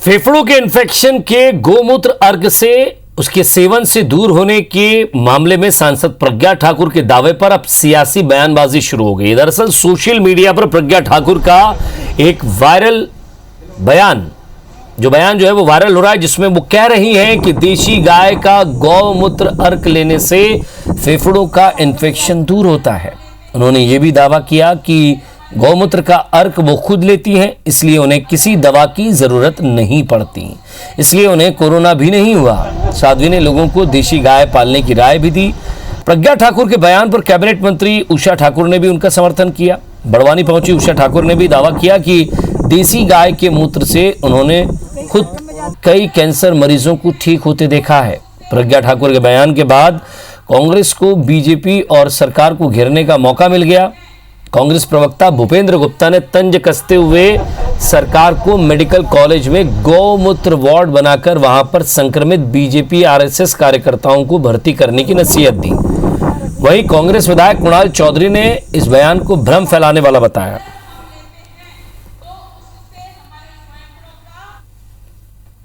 फेफड़ों के इन्फेक्शन के गोमूत्र अर्क से उसके सेवन से दूर होने के मामले में सांसद प्रज्ञा ठाकुर के दावे पर अब सियासी बयानबाजी शुरू हो गई। दरअसल सोशल मीडिया पर प्रज्ञा ठाकुर का एक वायरल बयान जो है वो वायरल हो रहा है, जिसमें वो कह रही हैं कि देशी गाय का गौमूत्र अर्क लेने से फेफड़ों का इन्फेक्शन दूर होता है। उन्होंने ये भी दावा किया कि गौमूत्र का अर्क वो खुद लेती हैं, इसलिए उन्हें किसी दवा की जरूरत नहीं पड़ती, इसलिए उन्हें कोरोना भी नहीं हुआ। साध्वी ने लोगों को देशी गाय पालने की राय भी दी। प्रज्ञा ठाकुर के बयान पर कैबिनेट मंत्री उषा ठाकुर ने भी उनका समर्थन किया। बड़वानी पहुंची उषा ठाकुर ने भी दावा किया कि देसी गाय के मूत्र से उन्होंने खुद कई कैंसर मरीजों को ठीक होते देखा है। प्रज्ञा ठाकुर के बयान के बाद कांग्रेस को बीजेपी और सरकार को घेरने का मौका मिल गया। कांग्रेस प्रवक्ता भूपेंद्र गुप्ता ने तंज कसते हुए सरकार को मेडिकल कॉलेज में गौमूत्र वार्ड बनाकर वहां पर संक्रमित बीजेपी आरएसएस कार्यकर्ताओं को भर्ती करने की नसीहत दी। वहीं कांग्रेस विधायक कुणाल चौधरी ने इस बयान को भ्रम फैलाने वाला बताया।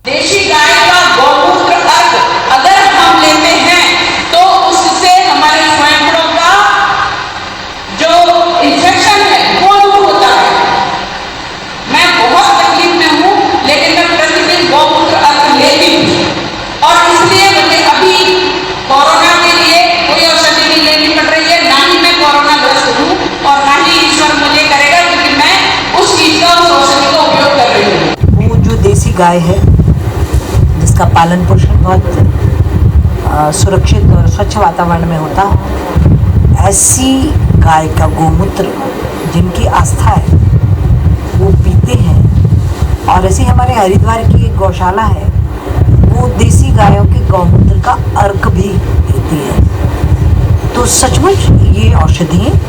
देशी गाय का गौमूत्र अर्क अगर हम लेते हैं तो उससे हमारे फेफड़ों का जो इन्फेक्शन है वो दूर होता है। मैं बहुत तकलीफ में हूँ, लेकिन मैं प्रतिदिन गौमूत्र अर्क लेती हूँ और इसलिए मुझे अभी कोरोना के लिए कोई औषधि नहीं लेनी पड़ रही है। ना ही मैं कोरोना ग्रस्त हूँ और ना ही ईश्वर मुझे करेगा, क्योंकि मैं उस चीज का, उस औषधि का उपयोग कर रही हूँ। वो जो देसी गाय है जिसका पालन पोषण बहुत सुरक्षित और स्वच्छ वातावरण में होता है, ऐसी गाय का गोमूत्र जिनकी आस्था है वो पीते हैं। और ऐसे हमारे हरिद्वार की एक गौशाला है, वो देसी गायों के गौमूत्र का अर्क भी देती है। तो सचमुच ये औषधियाँ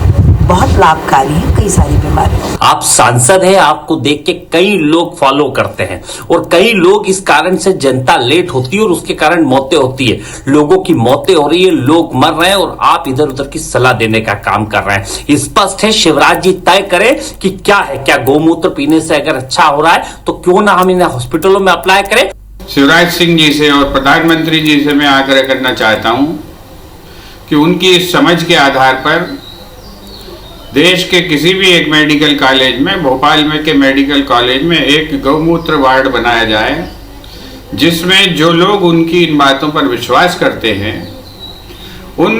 बहुत लाभकारी है कई सारी बीमारियों। आप सांसद हैं, आपको देख के कई लोग फॉलो करते हैं और कई लोग इस कारण से जनता लेट होती है और उसके कारण मौतें होती है। लोगों की मौतें हो रही है, लोग मर रहे हैं और आप इधर उधर की सलाह देने का काम कर रहे हैं। स्पष्ट है, शिवराज जी तय करें कि क्या है, क्या गौमूत्र पीने से अगर अच्छा हो रहा है तो क्यों ना हम इन्हें हॉस्पिटलों में अप्लाई करें। शिवराज सिंह जी से और प्रधानमंत्री जी से मैं आग्रह करना चाहता हूं कि उनकी इस समझ के आधार पर देश के किसी भी एक मेडिकल कॉलेज में, भोपाल में के मेडिकल कॉलेज में एक गौमूत्र वार्ड बनाया जाए, जिसमें जो लोग उनकी इन बातों पर विश्वास करते हैं उन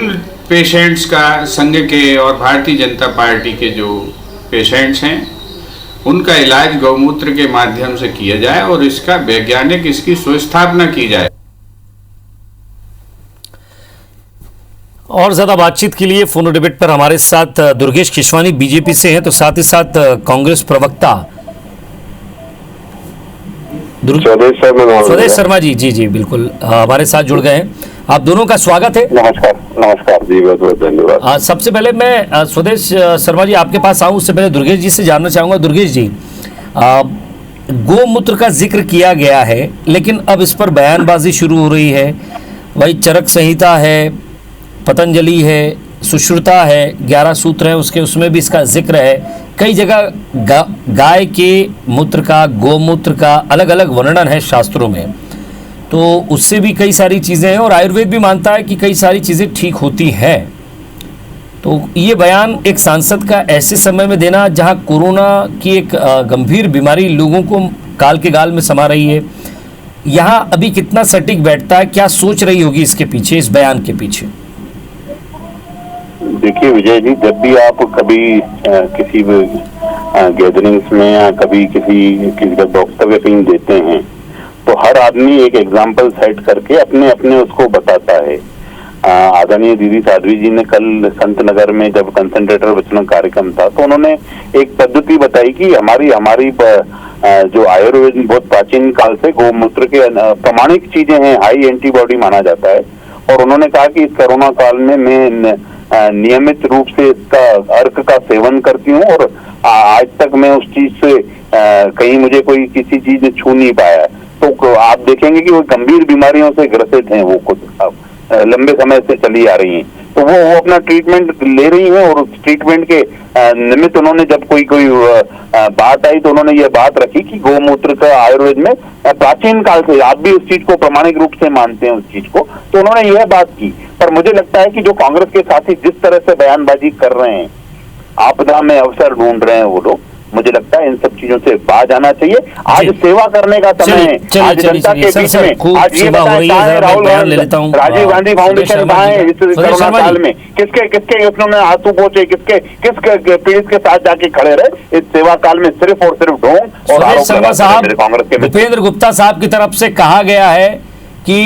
पेशेंट्स का, संघ के और भारतीय जनता पार्टी के जो पेशेंट्स हैं उनका इलाज गौमूत्र के माध्यम से किया जाए और इसका वैज्ञानिक इसकी सुस्थापना की जाए। और ज्यादा बातचीत के लिए फोन डिबेट पर हमारे साथ दुर्गेश खिशवानी बीजेपी से हैं, तो साथ ही साथ कांग्रेस प्रवक्ता स्वदेश शर्मा जी जी बिल्कुल हमारे साथ जुड़ गए हैं। आप दोनों का स्वागत है। नमस्कार जी, बहुत बहुत धन्यवाद। सबसे पहले मैं स्वदेश शर्मा जी आपके पास आऊं, उससे पहले दुर्गेश जी से जानना चाहूंगा। दुर्गेश जी, गोमूत्र का जिक्र किया गया है, लेकिन अब इस पर बयानबाजी शुरू हो रही है। वही चरक संहिता है, पतंजलि है, सुश्रुता है, 11 सूत्र है उसमें भी इसका जिक्र है। कई जगह गाय के मूत्र का, गोमूत्र का अलग अलग वर्णन है शास्त्रों में, तो उससे भी कई सारी चीज़ें हैं और आयुर्वेद भी मानता है कि कई सारी चीज़ें ठीक होती हैं। तो ये बयान एक सांसद का ऐसे समय में देना जहां कोरोना की एक गंभीर बीमारी लोगों को काल के गाल में समा रही है, यहाँ अभी कितना सटीक बैठता है? क्या सोच रही होगी इसके पीछे, इस बयान के पीछे? देखिए विजय जी, जब भी आप कभी किसी गैदरिंग्स में या कभी किसी का वक्तव्य कहीं देते हैं तो हर आदमी एक एग्जाम्पल सेट करके अपने अपने उसको बताता है। आदरणीय दीदी साध्वी जी ने कल संत नगर में जब कंसंट्रेटर वचन कार्यक्रम था तो उन्होंने एक पद्धति बताई कि हमारी जो आयुर्वेद में बहुत प्राचीन काल से गौमूत्र के प्रमाणिक चीजें हैं, हाई एंटीबॉडी माना जाता है। और उन्होंने कहा कि इस कोरोना काल में मैं नियमित रूप से इसका अर्क का सेवन करती हूँ और आज तक मैं उस चीज से कहीं मुझे कोई किसी चीज ने छू नहीं पाया। तो आप देखेंगे कि वो गंभीर बीमारियों से ग्रसित हैं, वो कुछ लंबे समय से चली आ रही हैं। तो वो अपना ट्रीटमेंट ले रही हैं, और उस ट्रीटमेंट के निमित्त उन्होंने जब कोई बात आई तो उन्होंने ये बात रखी कि गौमूत्र का आयुर्वेद में प्राचीन काल से, आप भी उस चीज को प्रामाणिक रूप से मानते हैं उस चीज को, तो उन्होंने यह बात की। पर मुझे लगता है कि जो कांग्रेस के साथी जिस तरह से बयानबाजी कर रहे हैं, आपदा में अवसर ढूंढ रहे हैं वो लोग, मुझे लगता है इन सब चीजों से बाहर जाना चाहिए। आज सेवा करने का समय है, आज जनता के बीच में। आज ये बताएं राहुल गांधी, राजीव गांधी फाउंडेशन कहाँ है इस कोरोना काल में? किसके उन्होंने आंसू पहुंचे, किस पीड़ित के साथ जाके खड़े रहे इस सेवा काल में? सिर्फ और सिर्फ ढोंग और कांग्रेस के। भूपेंद्र गुप्ता साहब की तरफ से कहा गया है कि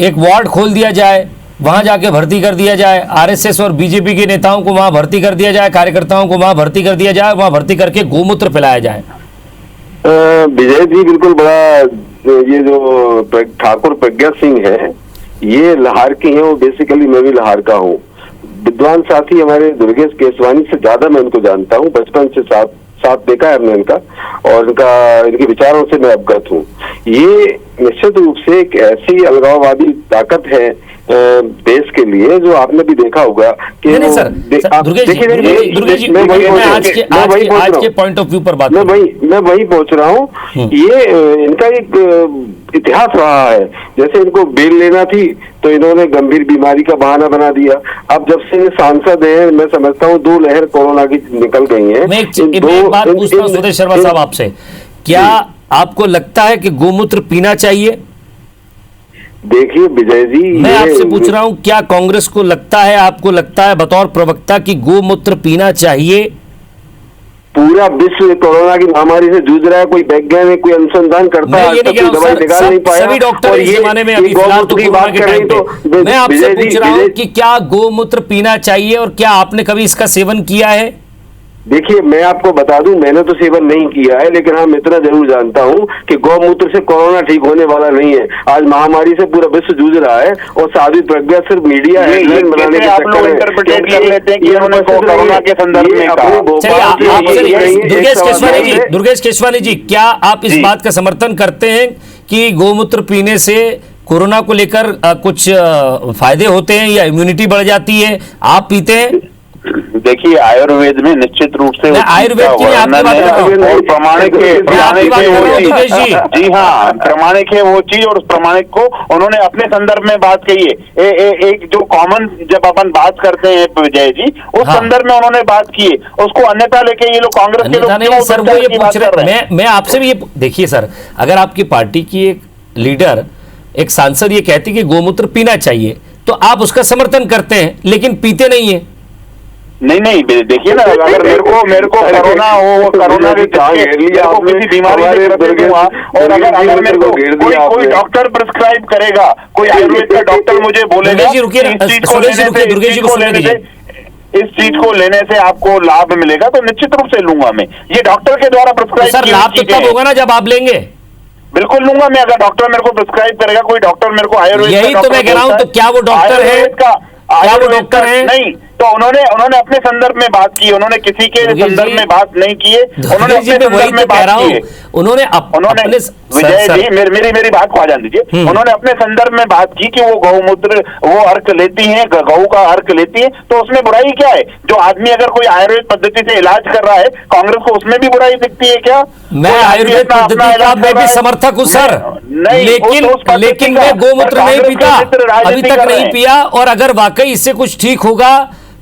एक वार्ड खोल दिया जाए, वहां जाके भर्ती कर दिया जाए, आरएसएस और बीजेपी के नेताओं को वहां भर्ती कर दिया जाए, कार्यकर्ताओं को वहां भर्ती कर दिया जाए, वहां भर्ती करके गोमूत्र पिलाया जाए। विजय जी, बिल्कुल बड़ा ये जो ठाकुर प्रज्ञा सिंह है, ये लाहौर के हैं, और बेसिकली मैं भी लाहौर का हूँ। विद्वान साथी हमारे दुर्गेश केसवानी से ज्यादा मैं इनको जानता हूँ, बचपन से साथ देखा है हमने इनका, और इनके विचारों से मैं अवगत हूँ। ये निश्चित रूप से एक ऐसी अलगाववादी ताकत है देश के लिए, जो आपने भी देखा होगा कि नहीं सर, दुर्गेश जी, मैं आज के पॉइंट ऑफ व्यू पर बात, मैं वही पहुंच रहा हूँ। ये इनका एक इतिहास रहा है। जैसे इनको बेल लेना थी तो इन्होंने गंभीर बीमारी का बहाना बना दिया। अब जब से सांसद हैं, मैं समझता हूँ 2 लहर कोरोना की निकल गई है। मैं एक बात पूछता हूँ सुदेश शर्मा साहब आपसे, क्या आपको लगता है कि गोमूत्र पीना चाहिए? देखिए विजय जी, मैं आपसे पूछ रहा हूं, क्या कांग्रेस को लगता है, आपको लगता है बतौर प्रवक्ता कि गोमूत्र पीना चाहिए? पूरा विश्व कोरोना की महामारी से जूझ रहा है, कोई वैज्ञानिक कोई अनुसंधान करता है, दवाई निकाल नहीं पाया। सभी डॉक्टर इस जमाने में अभी फिलहाल तो कोरोना के टाइम पे, मैं आपसे पूछ रहा हूं कि क्या गोमूत्र पीना चाहिए और क्या आपने कभी इसका सेवन किया है? देखिए, मैं आपको बता दूं, मैंने तो सेवन नहीं किया है, लेकिन हाँ इतना जरूर जानता हूं कि गौमूत्र से कोरोना ठीक होने वाला नहीं है। आज महामारी से पूरा विश्व जूझ रहा है, और साध्वी प्रज्ञा सिर्फ मीडिया हेडलाइन बनाने के चक्कर में इंटरप्रिटेट कर लेते हैं कि उन्होंने कोरोना के संदर्भ में कहा। दुर्गेश केसवानी जी, क्या आप इस बात का समर्थन करते हैं कि गोमूत्र पीने से कोरोना को लेकर कुछ फायदे होते हैं या इम्यूनिटी बढ़ जाती है? आप पीते हैं? देखिए, आयुर्वेद में निश्चित रूप से आयुर्वेद की प्रमाणिक है वो चीज। जी हाँ, प्रमाणिक है वो चीज, और उस प्रमाणिक को उन्होंने अपने संदर्भ में बात कही है। एक जो कॉमन जब अपन बात करते हैं विजय जी, उस संदर्भ में उन्होंने बात की है, उसको अन्यथा लेके ये लोग कांग्रेस के लोग सर वो ये पूछ रहे हैं। मैं आपसे भी ये देखिए सर, अगर आपकी पार्टी की एक लीडर, एक सांसद ये कहती कि गोमूत्र पीना चाहिए, तो आप उसका समर्थन करते हैं लेकिन पीते नहीं है। नहीं, देखिए ना, अगर मेरे को कोरोना हो, कोरोना भी किसी बीमारी से ग्रसित हुआ, और अगर मेरे को कोई डॉक्टर प्रिस्क्राइब करेगा, कोई आयुर्वेद का डॉक्टर मुझे बोलेगा इस चीज को लेने से आपको लाभ मिलेगा, तो निश्चित रूप से लूंगा मैं। ये डॉक्टर के द्वारा प्रिस्क्राइब सर, लाभ तो तब होगा ना जब आप लेंगे। बिल्कुल लूंगा मैं, अगर डॉक्टर मेरे को प्रिस्क्राइब करेगा, कोई डॉक्टर मेरे को आयुर्वेद, यही तो मैं कह रहा हूं, तो क्या वो डॉक्टर है? क्या वो डॉक्टर है? नहीं, तो उन्होंने अपने संदर्भ में बात की, उन्होंने किसी के संदर्भ में बात नहीं की है, उन्होंने अपने संदर्भ में बात की है। उन्होंने विजय जी, मेरी बात को आ जाने दीजिए। उन्होंने अपने संदर्भ में बात की कि वो गौमूत्र वो अर्क लेती हैं, गऊ का अर्क लेती है, तो उसमें बुराई क्या है? जो आदमी अगर कोई आयुर्वेद पद्धति से इलाज कर रहा है, कांग्रेस को उसमें भी बुराई दिखती है क्या? मैं आयुर्वेद पद्धति का मैं भी समर्थक हूँ सर, लेकिन मैं गोमूत्र नहीं पीता, अभी तक नहीं पिया। और अगर वाकई इससे कुछ ठीक होगा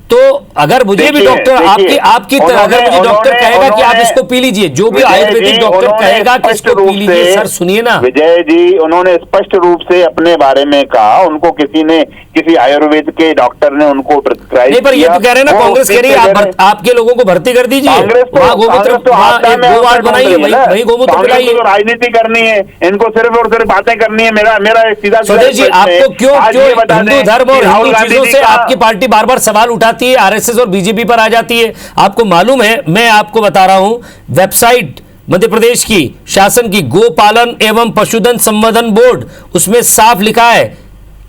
तो अगर मुझे भी डॉक्टर आपकी तरह अगर मुझे डॉक्टर कहेगा कि आप इसको पी लीजिए, जो भी आयुर्वेदिक डॉक्टर कहेगा कि इसको पी लीजिए, सर सुनिए ना विजय जी, उन्होंने स्पष्ट रूप से अपने बारे में कहा, उनको किसी आयुर्वेद के डॉक्टर ने उनको प्रिस्क्राइब नहीं, पर ये तो कह रहे हैं ना, कांग्रेस कह रही है आपके लोगों को भर्ती कर दीजिए, गोमूत्र बनाइए, वही गोमूत्र पिलाइए। राजनीति करनी है इनको, सिर्फ और सिर्फ बातें करनी है। मेरा सीधा सुदेश जी, आपको क्यों हिंदू धर्म और हिंदू चीजों से आपकी पार्टी बार बार सवाल उठाती है, आरएसएस और बीजेपी पर आ जाती है? आपको मालूम है, मैं आपको बता रहा हूं, वेबसाइट मध्य प्रदेश की शासन की गोपालन एवं पशुधन संवर्धन बोर्ड, उसमें साफ लिखा है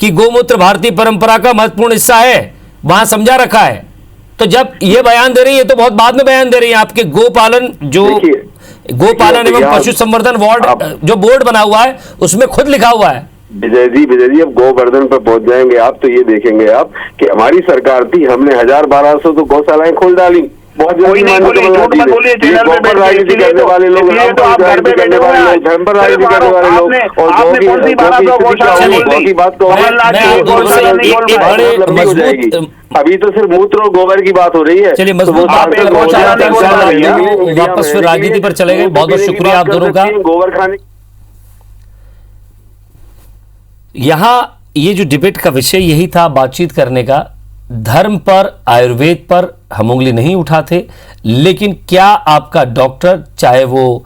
कि गोमूत्र भारतीय परंपरा का महत्वपूर्ण हिस्सा है, वहां समझा रखा है। तो जब ये बयान दे रही है तो बहुत बाद में बयान दे रही है। आपके गोपालन गोपालन एवं पशु संवर्धन वार्ड जो बोर्ड बना हुआ है, उसमें खुद लिखा हुआ है। विजय जी अब गोवर्धन पर पहुंच जाएंगे आप, तो ये देखेंगे आप कि हमारी सरकार थी, हमने 1200 तो गौशालाएं खोल डाली। बहुत कोई नहीं बोलिए, झूठ मत बोलिए, चैनल पे बैठ के, राजनीति करने वाले लोग, तो आप घर पे बैठे हुए हैं, धर्म पर राजनीति करने वाले लोग, और आपने कौन सी बात की बात तो हो जाएगी। अभी तो सिर्फ मूत्र और गोबर की बात हो रही है। चलिए मजबूत वापस फिर राजनीति पर चले गए। बहुत बहुत शुक्रिया आप दोनों का। गोबर खाने यहां ये जो डिबेट का विषय यही था बातचीत करने का, धर्म पर आयुर्वेद पर हम उंगली नहीं उठाते, लेकिन क्या आपका डॉक्टर, चाहे वो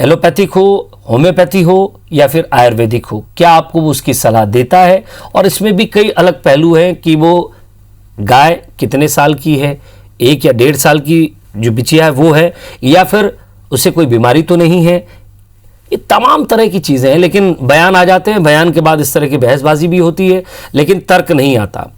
एलोपैथिक हो, होम्योपैथी हो या फिर आयुर्वेदिक हो, क्या आपको वो उसकी सलाह देता है? और इसमें भी कई अलग पहलू हैं कि वो गाय कितने साल की है, 1 या 1.5 साल की जो बिचिया है वो है, या फिर उसे कोई बीमारी तो नहीं है। ये तमाम तरह की चीज़ें हैं, लेकिन बयान आ जाते हैं, बयान के बाद इस तरह की बहसबाजी भी होती है, लेकिन तर्क नहीं आता।